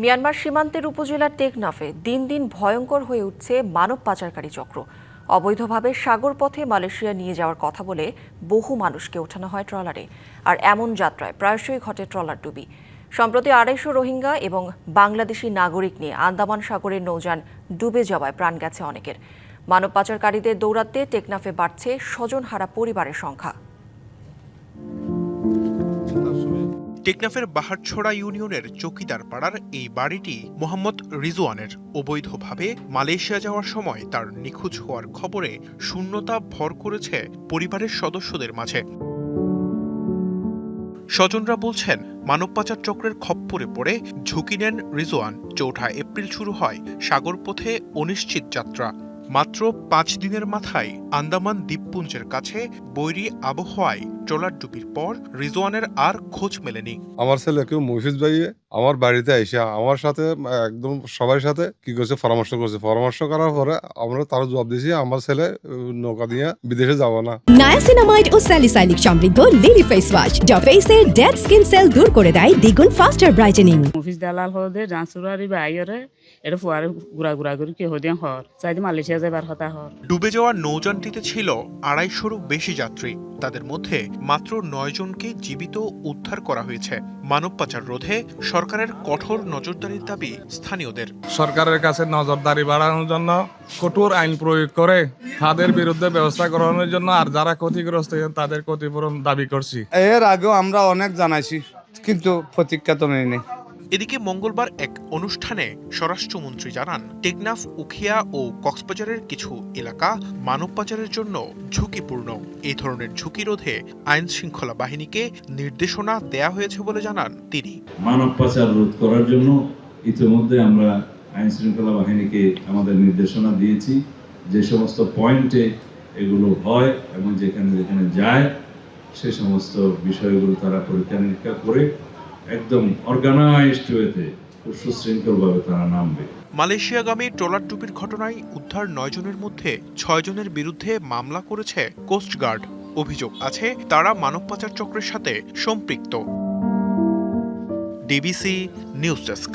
Myanmar সীমান্তের উপজেলার টেকনাফে দিন দিন ভয়ঙ্কর হয়ে উঠছে মানব পাচারকারী চক্র। অবৈধভাবে সাগর পথে মালয়েশিয়া নিয়ে যাওয়ার কথা বলে বহু মানুষকে ওঠানো হয় ট্রলারে, আর এমন যাত্রায় প্রায়শই ঘটে ট্রলার ডুবি। সম্প্রতি ২৫০ রোহিঙ্গা এবং বাংলাদেশি নাগরিক নিয়ে আন্দামান সাগরের নৌযান ডুবে যাওয়ায় প্রাণ গেছে অনেকের। মানব পাচারকারীদের দৌরাত্মে টেকনাফে বাড়ছে স্বজনহারা পরিবারের সংখ্যা। টেকনাফের বাহারছড়া ইউনিয়নের চৌকিদার পাড়ার এই বাড়িটি মোহাম্মদ রিজওয়ানের। অবৈধভাবে মালয়েশিয়া যাওয়ার সময় তার নিখোঁজ হওয়ার খবরে শূন্যতা ভর করেছে পরিবারের সদস্যদের মাঝে। স্বজনরা বলছেন, মানব পাচার চক্রের খপ্পরে পড়ে ঝুঁকি নেন রিজওয়ান। ৪ এপ্রিল শুরু হয় সাগরপথে অনিশ্চিত যাত্রা। মাত্র ৫ দিনের মাথায় আন্দামান দ্বীপপুঞ্জের কাছে বৈরী আবহাওয়ায় ট্রলার ডুবির পর রিজওয়ানের আর খোঁজ মেলেনি। আমার ছেলেকে মফিজ ভাইয়ে আমার বাড়িতে এসে আমার সাথে একদম সবার সাথে কি করছে পরামর্শ করার পরে আমরা তার জবাব দিয়েছি, আমার ছেলে নৌকা দিয়ে বিদেশে যাব না। নায়াসিনামাইড ও স্যালিসাইলিক সমৃদ্ধ লিলি ফেস ওয়াশ যা ফেসের ডেড স্কিন সেল দূর করে দেয় দ্বিগুণ ফাস্টার ব্রাইটেনিং। মফিজ দালাল হদে জানসুরারি বাইরে এটা ফুয়ারে গুড়া করে কি হদিয়ান হর চাইতে মালয়েশিয়া যাবার কথা হর। ডুবে যাওয়া নৌযানটিতে ছিল ২৫০রও বেশি যাত্রী। তাদের মধ্যে মাত্র ৯ জনকে জীবিত উদ্ধার করা হয়েছে। মানব পাচার রোধে সরকারের কঠোর নজরদারির দাবি স্থানীয়দের। সরকারের কাছে নজরদারি বাড়ানোর জন্য কঠোর আইন প্রয়োগ করে তাদের বিরুদ্ধে ব্যবস্থা গ্রহণের জন্য আর যারা ক্ষতিগ্রস্ত তাদের ক্ষতিপূরণ দাবি করছি। এর আগেও আমরা অনেক জানাইছি, কিন্তু প্রতিক্রিয়া তো নেই। এদিকে মঙ্গলবার এক অনুষ্ঠানে স্বরাষ্ট্রমন্ত্রী জানান, টেকনাফ, উখিয়া ও কক্সবাজারের কিছু এলাকা মানব পাচারের জন্য ঝুঁকিপূর্ণ। এই ধরনের ঝুঁকি রোধে আইন শৃঙ্খলা বাহিনীকে নির্দেশনা দেয়া হয়েছে বলে জানান তিনি। মানব পাচার রোধ করার জন্য ইতিমধ্যে আমরা আইন শৃঙ্খলা বাহিনীকে আমাদের নির্দেশনা দিয়েছি, যে সমস্ত পয়েন্টে এগুলো হয় এবং যেখানে যেখানে যায় সে সমস্ত বিষয়গুলো তারা পরীক্ষা নিরীক্ষা করে একদম অর্গানাইজড ওয়েতে সুশৃঙ্খলভাবে তারা নামবে। মালয়েশিয়াগামী ট্রলার ডুবির ঘটনায় উদ্ধার ৯ জনের মধ্যে ৬ জনের বিরুদ্ধে মামলা করেছে কোস্টগার্ড। অভিযোগ আছে তারা মানব পাচার চক্রের সাথে সম্পৃক্ত। DBC news desk.